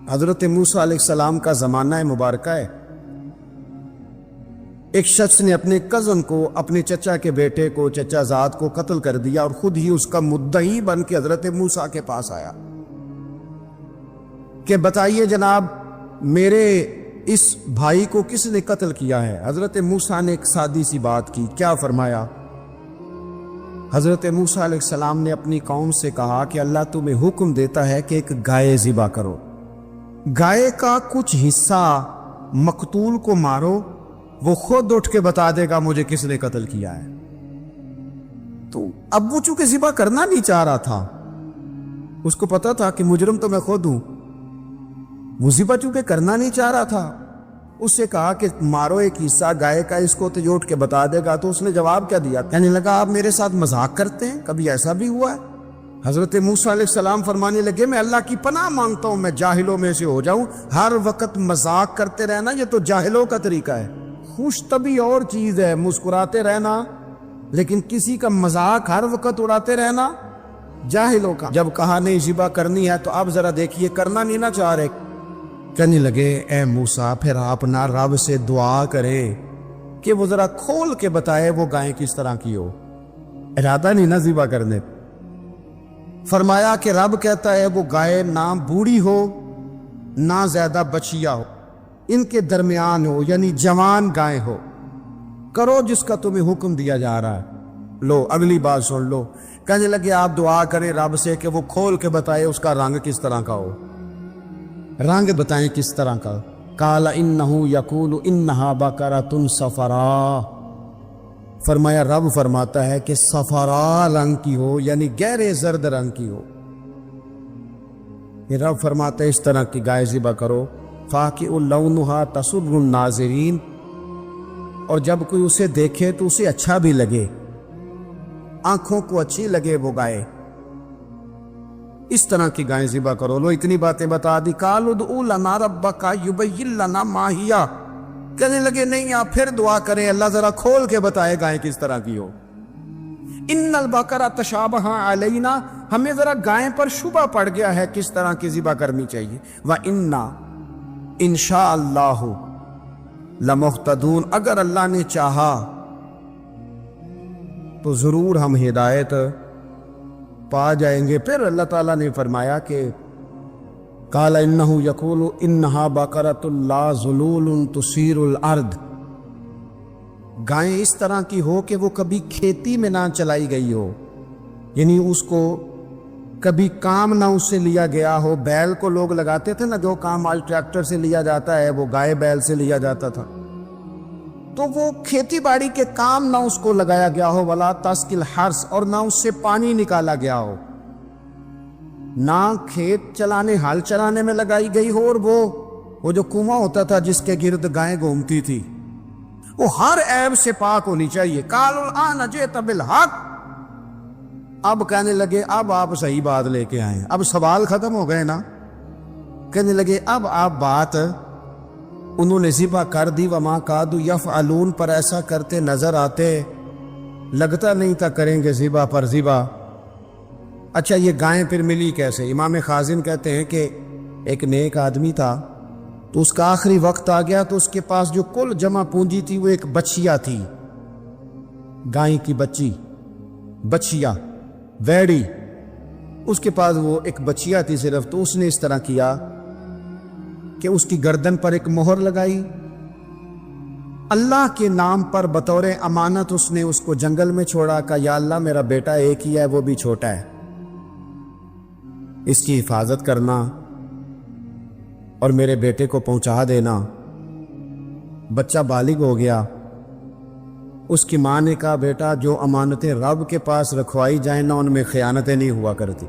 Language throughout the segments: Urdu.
حضرت موسیٰ علیہ السلام کا زمانہ مبارکہ ہے۔ ایک شخص نے اپنے کزن کو، اپنے چچا کے بیٹے کو، چچا زاد کو قتل کر دیا اور خود ہی اس کا مدعی بن کے حضرت موسیٰ کے پاس آیا کہ بتائیے جناب میرے اس بھائی کو کس نے قتل کیا ہے؟ حضرت موسیٰ نے ایک سادی سی بات کی، کیا فرمایا؟ حضرت موسیٰ علیہ السلام نے اپنی قوم سے کہا کہ اللہ تمہیں حکم دیتا ہے کہ ایک گائے ذبح کرو، گائے کا کچھ حصہ مقتول کو مارو، وہ خود اٹھ کے بتا دے گا مجھے کس نے قتل کیا ہے۔ تو اب وہ چونکہ ذبح کرنا نہیں چاہ رہا تھا، اس کو پتا تھا کہ مجرم تو میں خود ہوں، وہ ذبح چونکہ کرنا نہیں چاہ رہا تھا، اس سے کہا کہ مارو ایک حصہ گائے کا، اس کو تو جو اٹھ کے بتا دے گا۔ تو اس نے جواب کیا دیا؟ کہنے لگا آپ میرے ساتھ مذاق کرتے ہیں، کبھی ایسا بھی ہوا ہے؟ حضرت موسیٰ علیہ السلام فرمانے لگے میں اللہ کی پناہ مانگتا ہوں میں جاہلوں میں سے ہو جاؤں، ہر وقت مذاق کرتے رہنا یہ تو جاہلوں کا طریقہ ہے۔ خوش طبعی اور چیز ہے، مسکراتے رہنا، لیکن کسی کا مذاق ہر وقت اڑاتے رہنا جاہلوں کا۔ جب کہا نہیں ذبح کرنی ہے تو اب ذرا دیکھیے کرنا نہیں نہ چاہ رہے، کہنے لگے اے موسیٰ پھر آپ نہ رب سے دعا کریں کہ وہ ذرا کھول کے بتائے وہ گائیں کس طرح کی ہو، ارادہ نہیں نہ ذبح کرنے۔ فرمایا کہ رب کہتا ہے وہ گائے نہ بوڑھی ہو نہ زیادہ بچیا ہو، ان کے درمیان ہو، یعنی جوان گائے ہو، کرو جس کا تمہیں حکم دیا جا رہا ہے۔ لو اگلی بات سن لو، کہنے لگے آپ دعا کریں رب سے کہ وہ کھول کے بتائے اس کا رنگ کس طرح کا ہو، رنگ بتائیں کس طرح کا۔ قال انہ یقول انہا بقرۃ صفراء، فرمایا رب فرماتا ہے کہ صفراء رنگ کی ہو، یعنی گہرے زرد رنگ کی ہو۔ یہ رب فرماتا ہے اس طرح کی گائے ذبح کرو، فاقع لونھا تسر الناظرین، اور جب کوئی اسے دیکھے تو اسے اچھا بھی لگے، آنکھوں کو اچھی لگے وہ گائے، اس طرح کی گائیں ذبح کرو۔ لو اتنی باتیں بتا دی۔ قالوا ادع لنا ربک یبین لنا ما ہی، کہنے لگے نہیں آپ پھر دعا کریں اللہ ذرا کھول کے بتائے گائیں کس طرح کی ہو۔ ان البقرہ تشابہ علینا، ہمیں ذرا گائیں پر شبہ پڑ گیا ہے کس طرح کی ذبح کرنی چاہیے۔ وَإِنَّا انشاء اللہ لمہتدون، اگر اللہ نے چاہا تو ضرور ہم ہدایت پا جائیں گے۔ پھر اللہ تعالیٰ نے فرمایا کہ قال انہ یقول انہا بقرۃ لا ذلول تثیر الارض، گائیں اس طرح کی ہو کہ وہ کبھی کھیتی میں نہ چلائی گئی ہو، یعنی اس کو کبھی کام نہ اس سے لیا گیا ہو۔ بیل کو لوگ لگاتے تھے نا، جو کام آج ٹریکٹر سے لیا جاتا ہے وہ گائے بیل سے لیا جاتا تھا، تو وہ کھیتی باڑی کے کام نہ اس کو لگایا گیا ہو۔ ولا تسقی الحرث، اور نہ اس سے پانی نکالا گیا ہو، نہ کھیت چلانے ہل چلانے میں لگائی گئی ہو، اور وہ جو کنواں ہوتا تھا جس کے گرد گائیں گھومتی تھی وہ ہر عیب سے پاک ہونی چاہیے۔ قالوا الآن جئت بالحق، اب کہنے لگے اب آپ صحیح بات لے کے آئے، اب سوال ختم ہو گئے نا۔ کہنے لگے اب آپ بات انہوں نے ذبح کر دی، وما کادوا یفعلون، پر ایسا کرتے نظر آتے، لگتا نہیں تھا کریں گے ذبح پر ذبح۔ اچھا یہ گائیں پھر ملی کیسے؟ امام خازن کہتے ہیں کہ ایک نیک آدمی تھا، تو اس کا آخری وقت آ گیا تو اس کے پاس جو کل جمع پونجی تھی وہ ایک بچیا تھی، گائیں کی بچیا ویڑی، اس کے پاس وہ ایک بچیا تھی صرف۔ تو اس نے اس طرح کیا کہ اس کی گردن پر ایک مہر لگائی، اللہ کے نام پر بطور امانت اس نے اس کو جنگل میں چھوڑا، کہا یا اللہ میرا بیٹا ایک ہی ہے وہ بھی چھوٹا ہے، اس کی حفاظت کرنا اور میرے بیٹے کو پہنچا دینا۔ بچہ بالغ ہو گیا، اس کی ماں نے کہا بیٹا جو امانتیں رب کے پاس رکھوائی جائیں نا ان میں خیانتیں نہیں ہوا کرتی،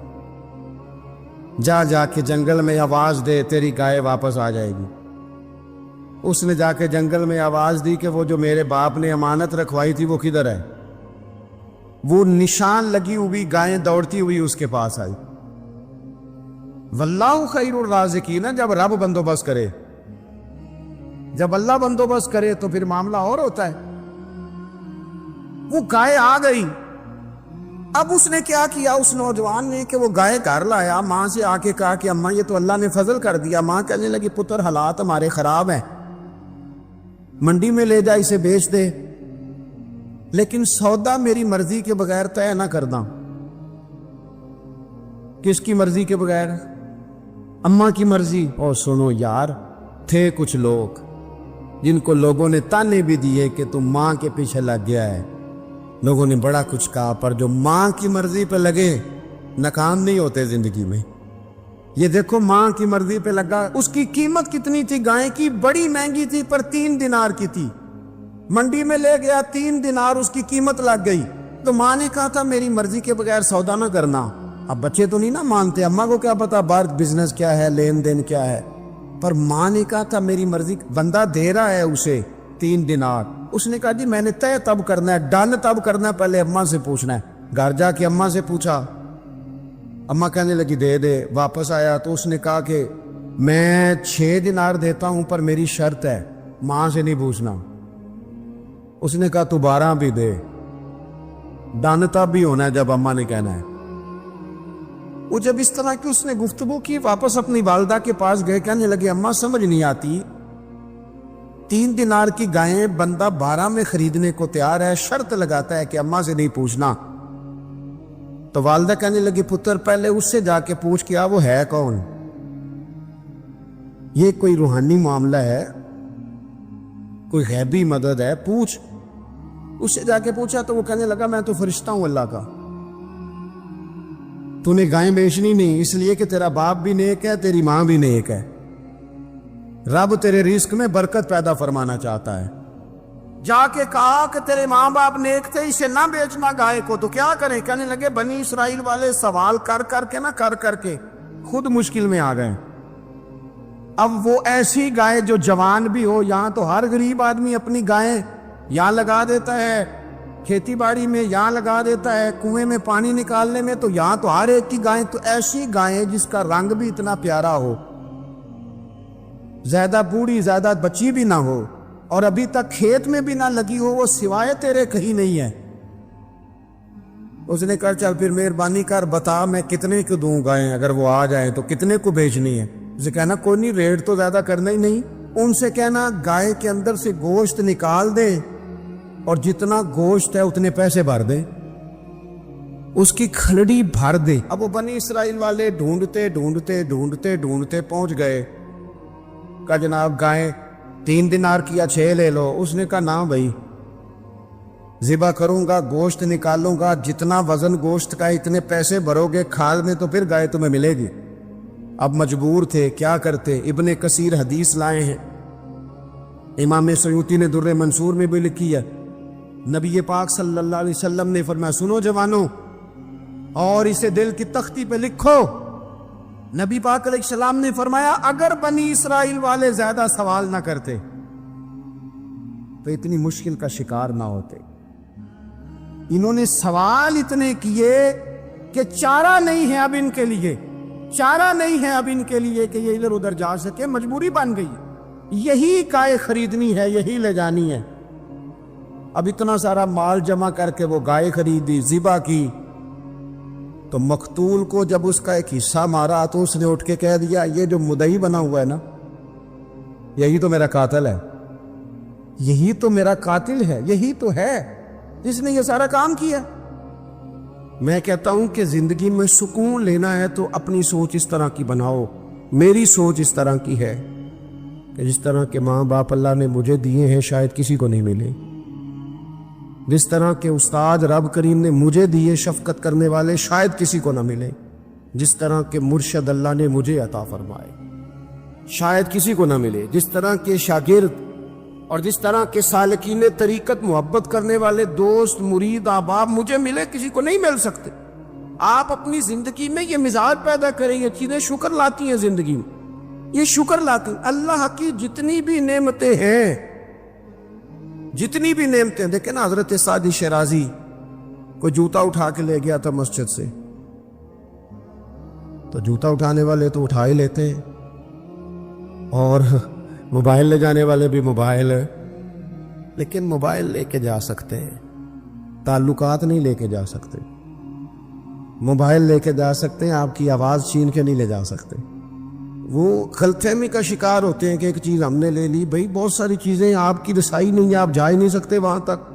جا کے جنگل میں آواز دے تیری گائے واپس آ جائے گی۔ اس نے جا کے جنگل میں آواز دی کہ وہ جو میرے باپ نے امانت رکھوائی تھی وہ کدھر ہے؟ وہ نشان لگی ہوئی گائیں دوڑتی ہوئی اس کے پاس آئی۔ واللہ خیر الرازقین، جب رب بندوبست کرے، جب اللہ بندوبست کرے تو پھر معاملہ اور ہوتا ہے۔ وہ گائے آ گئی، اب اس نے کیا کیا اس نوجوان نے کہ وہ گائے گھر لایا، ماں سے آ کے کہا کہ اماں یہ تو اللہ نے فضل کر دیا۔ ماں کہنے لگی پتر حالات ہمارے خراب ہیں، منڈی میں لے جا اسے بیچ دے، لیکن سودا میری مرضی کے بغیر طے نہ کرنا۔ کس کی مرضی کے بغیر؟ اماں کی مرضی۔ اور سنو یار، تھے کچھ لوگ جن کو لوگوں نے تانے بھی دیے کہ تم ماں کے پیچھے لگ گیا ہے، لوگوں نے بڑا کچھ کہا، پر جو ماں کی مرضی پہ لگے ناکام نہیں ہوتے زندگی میں۔ یہ دیکھو ماں کی مرضی پہ لگا۔ اس کی قیمت کتنی تھی گائے کی؟ بڑی مہنگی تھی، پر 3 دینار کی تھی۔ منڈی میں لے گیا، 3 دینار اس کی قیمت لگ گئی۔ تو ماں نے کہا تھا میری مرضی کے بغیر سودا نہ کرنا۔ اب بچے تو نہیں نا مانتے، اماں کو کیا پتا باہر بزنس کیا ہے، لین دین کیا ہے، پر ماں نے کہا تھا میری مرضی۔ بندہ دے رہا ہے اسے 3 دینار، اس نے کہا جی میں نے طے تب کرنا ہے، ڈن تب کرنا ہے، پہلے اماں سے پوچھنا ہے۔ گھر جا کے اماں سے پوچھا، اماں کہنے لگی دے دے۔ واپس آیا تو اس نے کہا کہ میں 6 دینار دیتا ہوں، پر میری شرط ہے ماں سے نہیں پوچھنا۔ اس نے کہا تو 12 بھی دے، ڈن تب بھی ہونا ہے جب اماں نے کہنا ہے۔ وہ جب اس طرح کی اس نے گفتگو کی، واپس اپنی والدہ کے پاس گئے، کہنے لگے اماں سمجھ نہیں آتی، 3 دینار کی گائیں بندہ 12 میں خریدنے کو تیار ہے، شرط لگاتا ہے کہ اماں سے نہیں پوچھنا۔ تو والدہ کہنے لگی پتر پہلے اس سے جا کے پوچھ کیا وہ ہے کون، یہ کوئی روحانی معاملہ ہے، کوئی غیبی مدد ہے، پوچھ۔ اس سے جا کے پوچھا تو وہ کہنے لگا میں تو فرشتہ ہوں اللہ کا، تو نے گائیں بیچنی نہیں، اس لیے کہ تیرا باپ بھی نیک ہے، تیری ماں بھی نیک ہے، رب تیرے رزق میں برکت پیدا فرمانا چاہتا ہے۔ جا کے کہا کہ تیرے ماں باپ نیک تھے، اسے نہ بیچنا گائے کو، تو کیا کریں؟ کہنے لگے بنی اسرائیل والے سوال کر کر کے خود مشکل میں آ گئے۔ اب وہ ایسی گائے جو جوان بھی ہو، یہاں تو ہر غریب آدمی اپنی گائیں یہاں لگا دیتا ہے، کھیتی باڑی میں یہاں لگا دیتا ہے، کنویں میں پانی نکالنے میں، تو یہاں تو ہر ایک کی گائیں، تو ایسی گائیں جس کا رنگ بھی اتنا پیارا ہو، زیادہ بوڑھی زیادہ بچی بھی نہ ہو، اور ابھی تک کھیت میں بھی نہ لگی ہو، وہ سوائے تیرے کہیں نہیں ہے۔ اس نے کہا چل پھر مہربانی کر بتا میں کتنے کو دوں گائیں، اگر وہ آ جائیں تو کتنے کو بیچنی ہے؟ اسے کہنا کوئی نہیں، ریٹ تو زیادہ کرنا ہی نہیں، ان سے کہنا گائے کے اندر سے گوشت نکال دے اور جتنا گوشت ہے اتنے پیسے بھر دے، اس کی کھلڑی بھر دے۔ اب وہ بنی اسرائیل والے ڈھونڈتے پہنچ گئے، کہا جناب گائیں 3 دینار کی یا 6 لے لو۔ اس نے کہا نہ بھائی، ذبح کروں گا، گوشت نکالوں گا، جتنا وزن گوشت کا اتنے پیسے بھرو گے کھال میں تو پھر گائے تمہیں ملے گی۔ اب مجبور تھے، کیا کرتے؟ ابن کثیر حدیث لائے ہیں، امام سیوطی نے در منصور میں بھی لکھی ہے، نبی پاک صلی اللہ علیہ وسلم نے فرمایا سنو جوانوں، اور اسے دل کی تختی پہ لکھو، نبی پاک علیہ السلام نے فرمایا اگر بنی اسرائیل والے زیادہ سوال نہ کرتے تو اتنی مشکل کا شکار نہ ہوتے۔ انہوں نے سوال اتنے کیے کہ چارہ نہیں ہے اب ان کے لیے، چارہ نہیں ہے اب ان کے لیے کہ یہ ادھر ادھر جا سکے، مجبوری بن گئی، یہی گائے خریدنی ہے، یہی لے جانی ہے۔ اب اتنا سارا مال جمع کر کے وہ گائے خریدی، ذبح کی، تو مقتول کو جب اس کا ایک حصہ مارا تو اس نے اٹھ کے کہہ دیا یہ جو مدعی بنا ہوا ہے نا، یہی تو میرا قاتل ہے، یہی تو میرا قاتل ہے، یہی تو ہے جس نے یہ سارا کام کیا۔ میں کہتا ہوں کہ زندگی میں سکون لینا ہے تو اپنی سوچ اس طرح کی بناؤ۔ میری سوچ اس طرح کی ہے کہ جس طرح کے ماں باپ اللہ نے مجھے دیے ہیں شاید کسی کو نہیں ملے، جس طرح کے استاد رب کریم نے مجھے دیے شفقت کرنے والے شاید کسی کو نہ ملے، جس طرح کے مرشد اللہ نے مجھے عطا فرمائے شاید کسی کو نہ ملے، جس طرح کے شاگرد اور جس طرح کے سالکین طریقت محبت کرنے والے دوست مرید احباب مجھے ملے کسی کو نہیں مل سکتے۔ آپ اپنی زندگی میں یہ مزاج پیدا کریں، یہ چیزیں شکر لاتی ہیں زندگی میں، یہ شکر لاتی ہیں۔ اللہ کی جتنی بھی نعمتیں ہیں، جتنی بھی نعمتیں، دیکھیں نا حضرت سعدی شیرازی کوئی جوتا اٹھا کے لے گیا تھا مسجد سے، تو جوتا اٹھانے والے تو اٹھا ہی لیتے ہیں، اور موبائل لے جانے والے بھی موبائل، لیکن موبائل لے کے جا سکتے ہیں، تعلقات نہیں لے کے جا سکتے۔ موبائل لے کے جا سکتے ہیں، آپ کی آواز چھین کے نہیں لے جا سکتے۔ وہ غلط فہمی کا شکار ہوتے ہیں کہ ایک چیز ہم نے لے لی، بھائی بہت ساری چیزیں آپ کی رسائی نہیں ہے، آپ جا ہی نہیں سکتے وہاں تک۔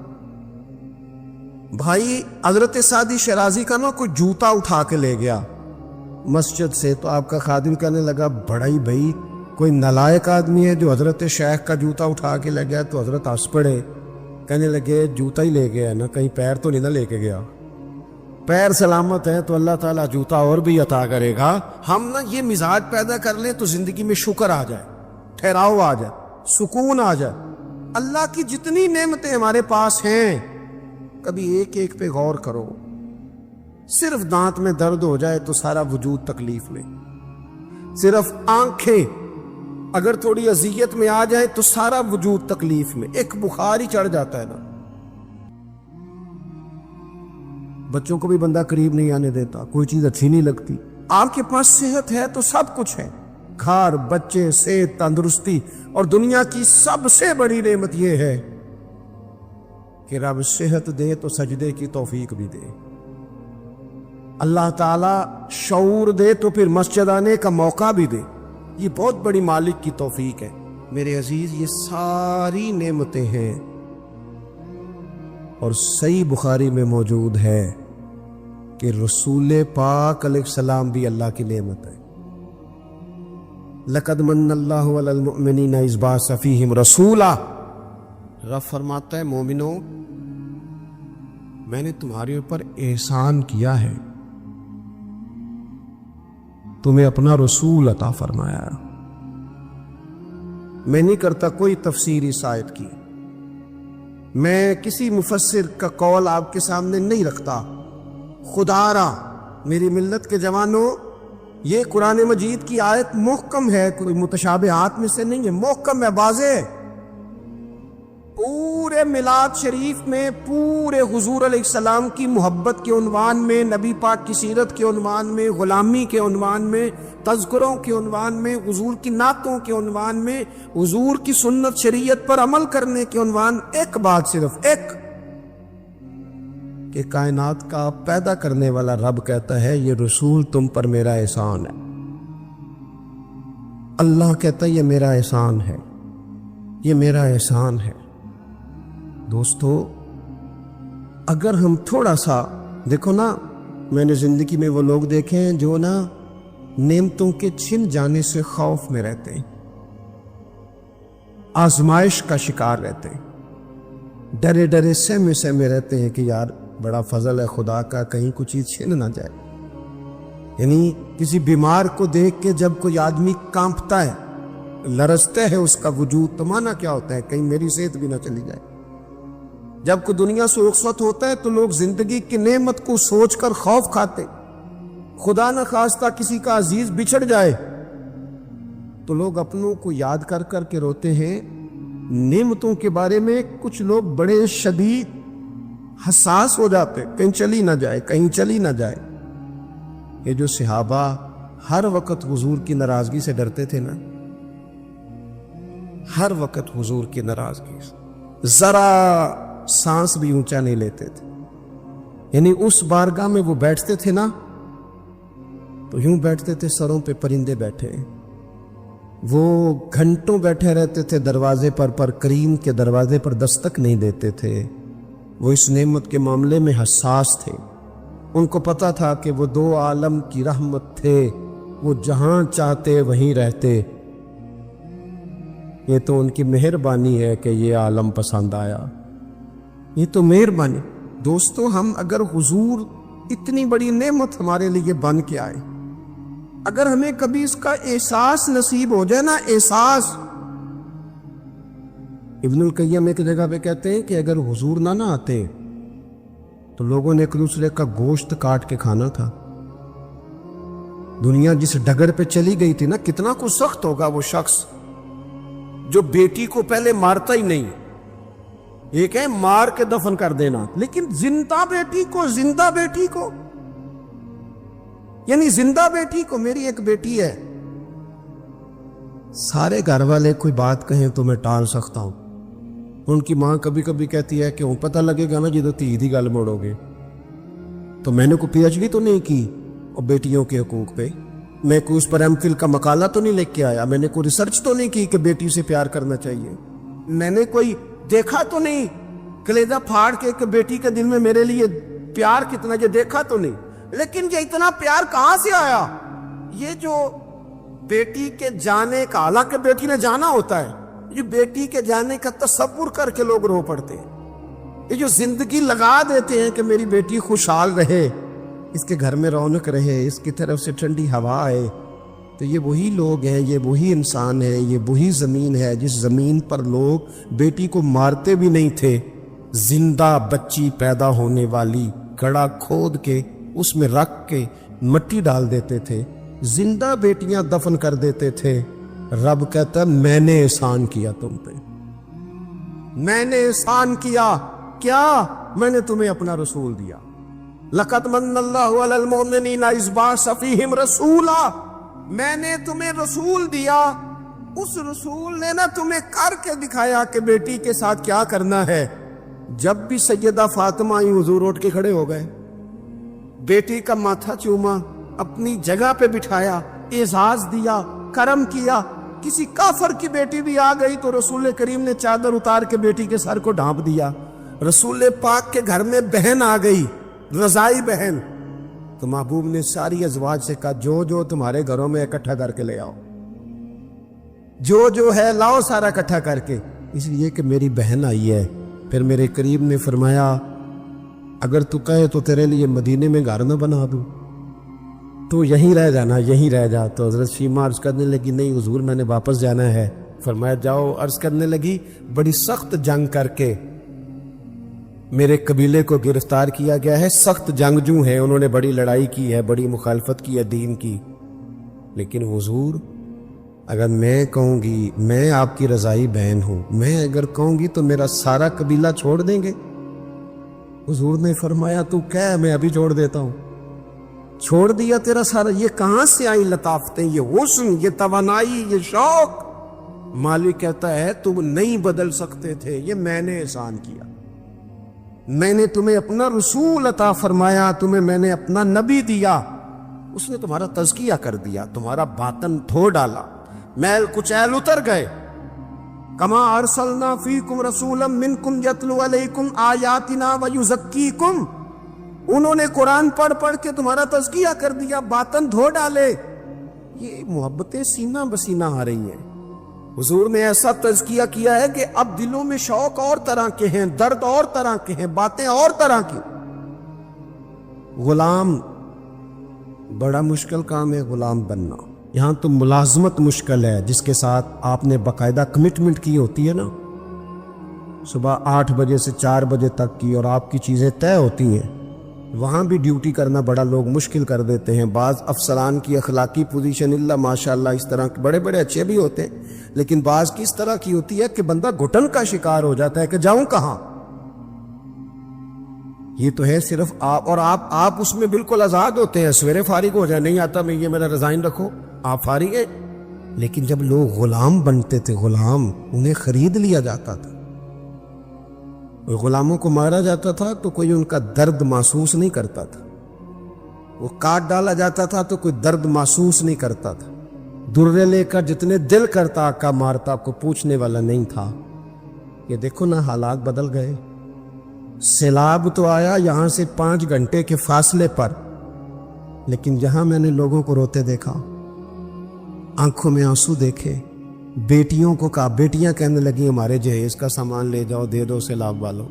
بھائی حضرت سعدی شیرازی کا نا کوئی جوتا اٹھا کے لے گیا مسجد سے، تو آپ کا خادم کہنے لگا بڑا ہی بھائی کوئی نالائق آدمی ہے جو حضرت شیخ کا جوتا اٹھا کے لے گیا۔ تو حضرت ہنس پڑے، کہنے لگے جوتا ہی لے گیا ہے نا، کہیں پیر تو نہیں نہ لے کے گیا؟ پیر سلامت ہے تو اللہ تعالیٰ جوتا اور بھی عطا کرے گا۔ ہم نا یہ مزاج پیدا کر لیں تو زندگی میں شکر آ جائے، ٹھہراؤ آ جائے، سکون آ جائے۔ اللہ کی جتنی نعمتیں ہمارے پاس ہیں کبھی ایک ایک پہ غور کرو۔ صرف دانت میں درد ہو جائے تو سارا وجود تکلیف میں، صرف آنکھیں اگر تھوڑی اذیت میں آ جائے تو سارا وجود تکلیف میں، ایک بخار ہی چڑھ جاتا ہے نا۔ بچوں کو بھی بندہ قریب نہیں آنے دیتا، کوئی چیز اچھی نہیں لگتی۔ آپ کے پاس صحت ہے تو سب کچھ ہے، گھر، بچے، صحت، تندرستی، اور دنیا کی سب سے بڑی نعمت یہ ہے کہ رب صحت دے تو سجدے کی توفیق بھی دے، اللہ تعالیٰ شعور دے تو پھر مسجد آنے کا موقع بھی دے۔ یہ بہت بڑی مالک کی توفیق ہے میرے عزیز، یہ ساری نعمتیں ہیں۔ اور صحیح بخاری میں موجود ہے کہ رسول پاک علیہ السلام بھی اللہ کی نعمت ہے۔ لقد من اللہ علی المؤمنین اذ بعث فیہم رسولا، رب فرماتا ہے مومنوں میں نے تمہارے اوپر احسان کیا ہے، تمہیں اپنا رسول عطا فرمایا۔ میں نہیں کرتا کوئی تفسیر اس آیت کی، میں کسی مفسر کا قول آپ کے سامنے نہیں رکھتا۔ خدا را میری ملت کے جوانوں، یہ قرآن مجید کی آیت محکم ہے، کوئی متشابہات میں سے نہیں ہے، محکم ہے، واضح ہے۔ پورے میلاد شریف میں پورے حضور علیہ السلام کی محبت کے عنوان میں، نبی پاک کی سیرت کے عنوان میں، غلامی کے عنوان میں، تذکروں کے عنوان میں، حضور کی نعتوں کے عنوان میں، حضور کی سنت شریعت پر عمل کرنے کے عنوان، ایک بات صرف ایک، کہ کائنات کا پیدا کرنے والا رب کہتا ہے یہ رسول تم پر میرا احسان ہے۔ اللہ کہتا ہے یہ میرا احسان ہے، یہ میرا احسان ہے۔ دوستو اگر ہم تھوڑا سا دیکھو نا، میں نے زندگی میں وہ لوگ دیکھے ہیں جو نا نعمتوں کے چھن جانے سے خوف میں رہتے ہیں، آزمائش کا شکار رہتے ہیں، ڈرے ڈرے سہمے سہمے رہتے ہیں کہ یار بڑا فضل ہے خدا کا، کہیں کچھ چیز چھن نہ جائے۔ یعنی کسی بیمار کو دیکھ کے جب کوئی آدمی کانپتا ہے، لرزتا ہے اس کا وجود، تو مانا کیا ہوتا ہے کہیں میری صحت بھی نہ چلی جائے۔ جب کوئی دنیا سے رخصت ہوتا ہے تو لوگ زندگی کی نعمت کو سوچ کر خوف کھاتے، خدا نہ خواستہ کسی کا عزیز بچھڑ جائے تو لوگ اپنوں کو یاد کر کر کے روتے ہیں۔ نعمتوں کے بارے میں کچھ لوگ بڑے شدید حساس ہو جاتے، کہیں چلی نہ جائے، کہیں چلی نہ جائے۔ یہ جو صحابہ ہر وقت حضور کی ناراضگی سے ڈرتے تھے نا، ہر وقت حضور کی ناراضگی سے، ذرا سانس بھی اونچا نہیں لیتے تھے۔ یعنی اس بارگاہ میں وہ بیٹھتے تھے نا تو یوں بیٹھتے تھے سروں پہ پرندے بیٹھے، وہ گھنٹوں بیٹھے رہتے تھے دروازے پر کریم کے دروازے پر دستک نہیں دیتے تھے۔ وہ اس نعمت کے معاملے میں حساس تھے، ان کو پتا تھا کہ وہ دو عالم کی رحمت تھے، وہ جہاں چاہتے وہیں رہتے۔ یہ تو ان کی مہربانی ہے کہ یہ عالم پسند آیا، یہ تو مہربانی۔ دوستو ہم اگر حضور اتنی بڑی نعمت ہمارے لیے بن کے آئے، اگر ہمیں کبھی اس کا احساس نصیب ہو جائے نا، احساس، ابن القیم ایک جگہ پہ کہتے ہیں کہ اگر حضور نہ آتے تو لوگوں نے ایک دوسرے کا گوشت کاٹ کے کھانا تھا۔ دنیا جس ڈگر پہ چلی گئی تھی نا، کتنا کچھ سخت ہوگا وہ شخص جو بیٹی کو پہلے مارتا ہی نہیں، ایک ہے مار کے دفن کر دینا، لیکن زندہ بیٹی کو یعنی زندہ بیٹی کو، میری ایک بیٹی ہے، سارے گھر والے کوئی بات کہیں تو میں ٹال سکتا ہوں، ان کی ماں کبھی کبھی کہتی ہے کہ پتہ لگے گا نا جدو تھی دی گل موڑو گے، تو میں نے کوئی پی ایچ ڈی تو نہیں کی اور بیٹیوں کے حقوق پہ، میں کوئی اس پر ایم فل کا مقالہ تو نہیں لکھ کے آیا، میں نے کوئی ریسرچ تو نہیں کی کہ بیٹی سے پیار کرنا چاہیے، میں نے کوئی دیکھا تو نہیں کلیجہ پھاڑ کے کہ بیٹی کے دل میں میرے لیے پیار کتنا، یہ دیکھا تو نہیں، لیکن یہ اتنا پیار کہاں سے آیا؟ یہ جو بیٹی کے جانے کا، حالانکہ بیٹی نے جانا ہوتا ہے، یہ بیٹی کے جانے کا تصور کر کے لوگ رو پڑتے ہیں، یہ جو زندگی لگا دیتے ہیں کہ میری بیٹی خوشحال رہے، اس کے گھر میں رونق رہے، اس کی طرف سے ٹھنڈی ہوا آئے، تو یہ وہی لوگ ہیں، یہ وہی انسان ہے، یہ وہی زمین ہے جس زمین پر لوگ بیٹی کو مارتے بھی نہیں تھے، زندہ بچی پیدا ہونے والی گڑھا کھود کے اس میں رکھ کے مٹی ڈال دیتے تھے، زندہ بیٹیاں دفن کر دیتے تھے۔ رب کہتا ہے میں نے احسان کیا تم پہ، میں نے احسان کیا، کیا؟ میں نے تمہیں اپنا رسول دیا۔ لَقَدْ مَنَّ اللَّهُ عَلَى الْمُؤْمِنِينَ إِذْ بَعَثَ فِيهِمْ رَسُولًا، میں نے تمہیں رسول دیا، اس رسول نے نہ تمہیں کر کے دکھایا کہ بیٹی کے ساتھ کیا کرنا ہے۔ جب بھی سیدہ فاطمہ آئی حضور اٹھ کے کھڑے ہو گئے، بیٹی کا ماتھا چوما، اپنی جگہ پہ بٹھایا، اعزاز دیا، کرم کیا۔ کسی کافر کی بیٹی بھی آ گئی تو رسول کریم نے چادر اتار کے بیٹی کے سر کو ڈھانپ دیا۔ رسول پاک کے گھر میں بہن آ گئی، رضائی بہن، تو محبوب نے ساری ازواج سے کہا جو جو تمہارے گھروں میں اکٹھا کر کے لے آؤ، جو جو ہے لاؤ سارا اکٹھا کر کے، اس لیے کہ میری بہن آئی ہے۔ پھر میرے قریب نے فرمایا اگر تو کہے تو تیرے لیے مدینے میں گھر نہ بنا دوں، تو یہیں رہ جانا، یہیں رہ جا۔ تو حضرت شیمہ عرض کرنے لگی نہیں حضور میں نے واپس جانا ہے۔ فرمایا جاؤ۔ عرض کرنے لگی بڑی سخت جنگ کر کے میرے قبیلے کو گرفتار کیا گیا ہے، سخت جنگجو ہیں، انہوں نے بڑی لڑائی کی ہے، بڑی مخالفت کی ہے دین کی، لیکن حضور اگر میں کہوں گی میں آپ کی رضائی بہن ہوں، میں اگر کہوں گی تو میرا سارا قبیلہ چھوڑ دیں گے؟ حضور نے فرمایا تو کہہ میں ابھی چھوڑ دیتا ہوں۔ چھوڑ دیا تیرا سارا۔ یہ کہاں سے آئی لطافتیں، یہ حسن، یہ توانائی، یہ شوق؟ مالک کہتا ہے تم نہیں بدل سکتے تھے، یہ میں نے احسان کیا، میں نے تمہیں اپنا رسول عطا فرمایا، تمہیں میں نے اپنا نبی دیا، اس نے تمہارا تزکیہ کر دیا، تمہارا باطن دھو ڈالا، میل کچیل اتر گئے۔ کما ارسلنا فیکم رسولا منکم یتلو علیکم آیاتنا ویزکیکم، انہوں نے قرآن پڑھ پڑھ کے تمہارا تزکیہ کر دیا، باطن دھو ڈالے۔ یہ محبتیں سینہ بسینہ آ رہی ہیں۔ حضور نے ایسا تزکیہ کیا ہے کہ اب دلوں میں شوق اور طرح کے ہیں، درد اور طرح کے ہیں، باتیں اور طرح کی۔ غلام بڑا مشکل کام ہے، غلام بننا۔ یہاں تو ملازمت مشکل ہے، جس کے ساتھ آپ نے باقاعدہ کمٹمنٹ کی ہوتی ہے نا، صبح 8 بجے سے 4 بجے تک کی، اور آپ کی چیزیں طے ہوتی ہیں، وہاں بھی ڈیوٹی کرنا بڑا لوگ مشکل کر دیتے ہیں۔ بعض افسران کی اخلاقی پوزیشن اللہ ماشاءاللہ اس طرح کے بڑے بڑے اچھے بھی ہوتے ہیں، لیکن بعض کی اس طرح کی ہوتی ہے کہ بندہ گھٹن کا شکار ہو جاتا ہے کہ جاؤں کہاں۔ یہ تو ہے صرف آپ، اور آپ اس میں بالکل آزاد ہوتے ہیں، سویرے فارغ ہو جائے، نہیں آتا میں یہ میرا ریزائن رکھو، آپ فارغ ہیں۔ لیکن جب لوگ غلام بنتے تھے، غلام انہیں خرید لیا جاتا تھا، غلاموں کو مارا جاتا تھا تو کوئی ان کا درد محسوس نہیں کرتا تھا، وہ کاٹ ڈالا جاتا تھا تو کوئی درد محسوس نہیں کرتا تھا، درے لے کر جتنے دل کرتا آقا مارتا، کو پوچھنے والا نہیں تھا۔ یہ دیکھو نا حالات بدل گئے۔ سیلاب تو آیا یہاں سے 5 گھنٹے کے فاصلے پر، لیکن جہاں میں نے لوگوں کو روتے دیکھا، آنکھوں میں آنسو دیکھے، بیٹیوں کو کہا، بیٹیاں کہنے لگیں ہمارے جہیز کا سامان لے جاؤ، دے دو سیلاب والوں،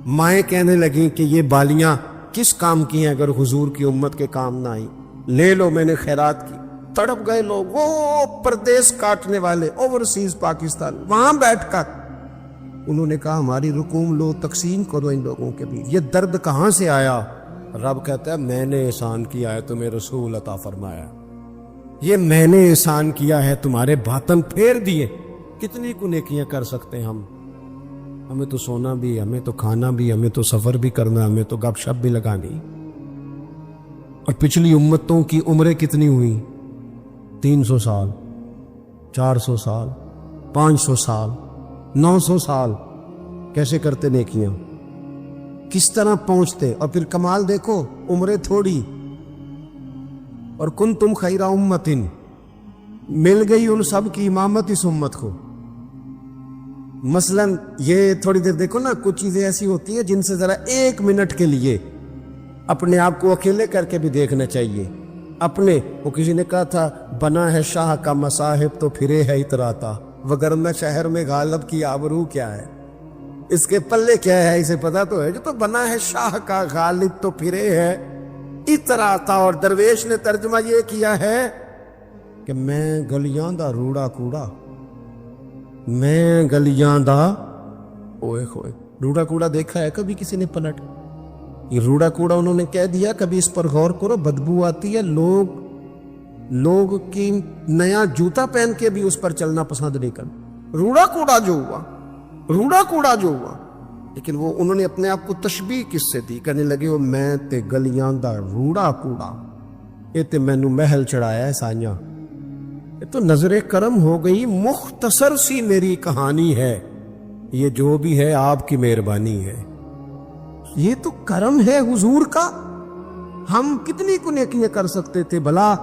مائیں کہنے لگیں کہ یہ بالیاں کس کام کی ہیں اگر حضور کی امت کے کام نہ آئی، لے لو، میں نے خیرات کی۔ تڑپ گئے لوگ، وہ پردیس کاٹنے والے، اوورسیز پاکستان، وہاں بیٹھ کر انہوں نے کہا ہماری رقوم لو، تقسیم کرو ان لوگوں کے بیچ۔ یہ درد کہاں سے آیا؟ رب کہتا ہے میں نے احسان کیا ہے، تمہیں رسول عطا فرمایا، یہ میں نے احسان کیا ہے، تمہارے باطن پھیر دیے۔ کتنی کو نیکیاں کر سکتے ہیں ہم، ہمیں تو سونا بھی، ہمیں تو کھانا بھی، ہمیں تو سفر بھی کرنا، ہمیں تو گپ شپ بھی لگانی۔ اور پچھلی امتوں کی عمریں کتنی ہوئی؟ 300 سال، 400 سال، 500 سال، 900 سال۔ کیسے کرتے نیکیاں؟ کس طرح پہنچتے. اور پھر کمال دیکھو, عمریں تھوڑی, اور کنتم خیر امت, مل گئی ان سب کی امامت اس امت کو. مثلا یہ تھوڑی دیر دیکھو نا, کچھ چیزیں ایسی ہوتی ہیں جن سے ذرا 1 منٹ کے لیے اپنے آپ کو اکیلے کر کے بھی دیکھنا چاہیے. اپنے, وہ کسی نے کہا تھا بنا ہے شاہ کا مصاحب تو پھرے ہے اتراتا, وگرنہ شہر میں غالب کی آبرو کیا ہے, اس کے پلے کیا ہے اسے پتا تو ہے. جو تو بنا ہے شاہ کا غالب تو پھرے ہے اتراتا. اور درویش نے ترجمہ یہ کیا ہے کہ میں گلیاں دا روڑا کوڑا, میں گلیاں دا اوئے ہوئے. روڑا کوڑا دیکھا ہے کبھی کسی نے پلٹ؟ یہ روڑا کوڑا انہوں نے کہہ دیا, کبھی اس پر غور کرو, بدبو آتی ہے. لوگ کی نیا جوتا پہن کے بھی اس پر چلنا پسند نہیں کرتے. روڑا کوڑا جو ہوا, روڑا کوڑا جو ہوا. لیکن وہ انہوں نے اپنے آپ کو تشبیہ کس سے دی, کہنے لگے وہ میں تے گلیاں دا روڑا کوڑا, یہ تے مینو محل چڑھایا ہے سائیاں. یہ تو نظر کرم ہو گئی, مختصر سی میری کہانی ہے, یہ جو بھی ہے آپ کی مہربانی ہے. یہ تو کرم ہے حضور کا. ہم کتنی کو نیکیاں کر سکتے تھے بھلا,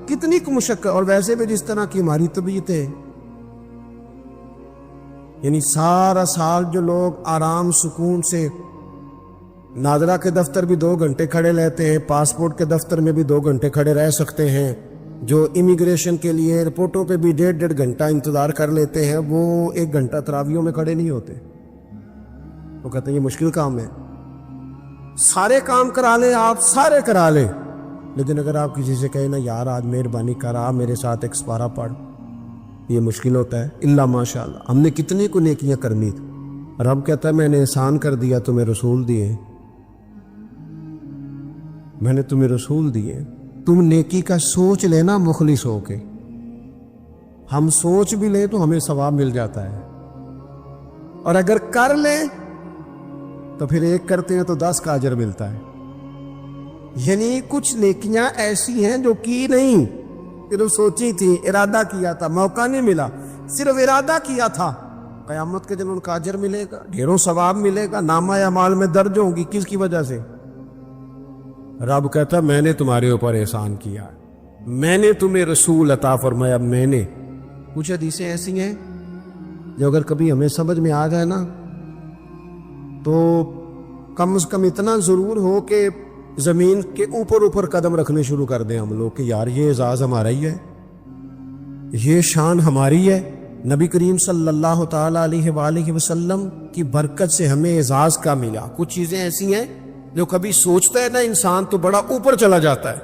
کتنی کو مشقت. اور ویسے بھی جس طرح کی ہماری طبیعت ہے, یعنی سارا سال جو لوگ آرام سکون سے نادرہ کے دفتر بھی 2 گھنٹے کھڑے رہتے ہیں, پاسپورٹ کے دفتر میں بھی 2 گھنٹے کھڑے رہ سکتے ہیں, جو امیگریشن کے لیے ایئرپورٹوں پہ بھی 1.5 گھنٹہ انتظار کر لیتے ہیں, وہ 1 گھنٹہ تراویحوں میں کھڑے نہیں ہوتے. وہ کہتے ہیں یہ مشکل کام ہے. سارے کام کرا لیں آپ, سارے کرا لیں, لیکن اگر آپ کسی سے کہیں نا یار آج مہربانی کرا میرے ساتھ ایک سپارہ پڑھ, یہ مشکل ہوتا ہے. اللہ ماشاء اللہ ہم نے کتنے کو نیکیاں کرنی تھی. رب کہتا ہے میں نے احسان کر دیا, تمہیں رسول دیے, میں نے تمہیں رسول دیے. تم نیکی کا سوچ لینا مخلص ہو کے. ہم سوچ بھی لیں تو ہمیں ثواب مل جاتا ہے, اور اگر کر لیں تو پھر 1 کرتے ہیں تو 10 کا اجر ملتا ہے. یعنی کچھ نیکیاں ایسی ہیں جو کی نہیں, صرف سوچی تھی, ارادہ کیا تھا, موقع نہیں ملا, صرف ارادہ کیا تھا. قیامت کے دن ان کا اجر ملے گا, ڈھیروں ثواب ملے گا, نامہ اعمال میں درج ہوں گی. کس کی وجہ سے؟ رب کہتا میں نے تمہارے اوپر احسان کیا, میں نے تمہیں رسول عطا فرمایا. میں نے کچھ حدیثیں ایسی ہیں جو اگر کبھی ہمیں سمجھ میں آ جائے نا تو کم از کم اتنا ضرور ہو کہ زمین کے اوپر قدم رکھنے شروع کر دیں ہم لوگ کہ یار یہ اعزاز ہمارا ہی ہے, یہ شان ہماری ہے. نبی کریم صلی اللہ تعالیٰ علیہ وآلہ وسلم کی برکت سے ہمیں اعزاز کا ملا. کچھ چیزیں ایسی ہیں جو کبھی سوچتا ہے نا انسان تو بڑا اوپر چلا جاتا ہے.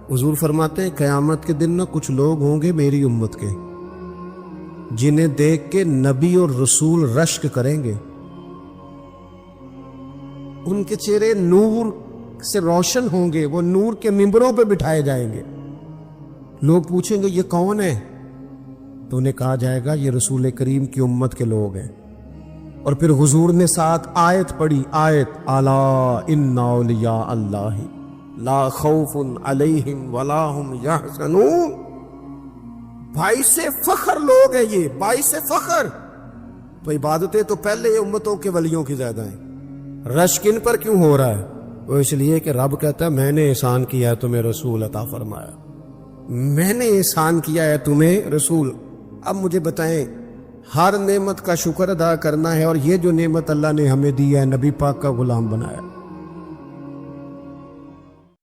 حضور فرماتے ہیں قیامت کے دن نا کچھ لوگ ہوں گے میری امت کے جنہیں دیکھ کے نبی اور رسول رشک کریں گے, ان کے چہرے نور سے روشن ہوں گے, وہ نور کے ممبروں پہ بٹھائے جائیں گے. لوگ پوچھیں گے یہ کون ہے, تو انہیں کہا جائے گا یہ رسول کریم کی امت کے لوگ ہیں. اور پھر حضور نے ساتھ آیت پڑھی, آیت الا ان اولیاء اللہ لا خوف علیہم ولا هم یحزنون. باعث فخر لوگ ہیں یہ, باعث فخر. تو عبادتیں تو پہلے امتوں کے ولیوں کی زیادہ ہیں, رشک ان پر کیوں ہو رہا ہے؟ وہ اس لیے کہ رب کہتا ہے میں نے احسان کیا ہے تمہیں رسول عطا فرمایا, میں نے احسان کیا ہے تمہیں رسول. اب مجھے بتائیں, ہر نعمت کا شکر ادا کرنا ہے, اور یہ جو نعمت اللہ نے ہمیں دی ہے نبی پاک کا غلام بنایا,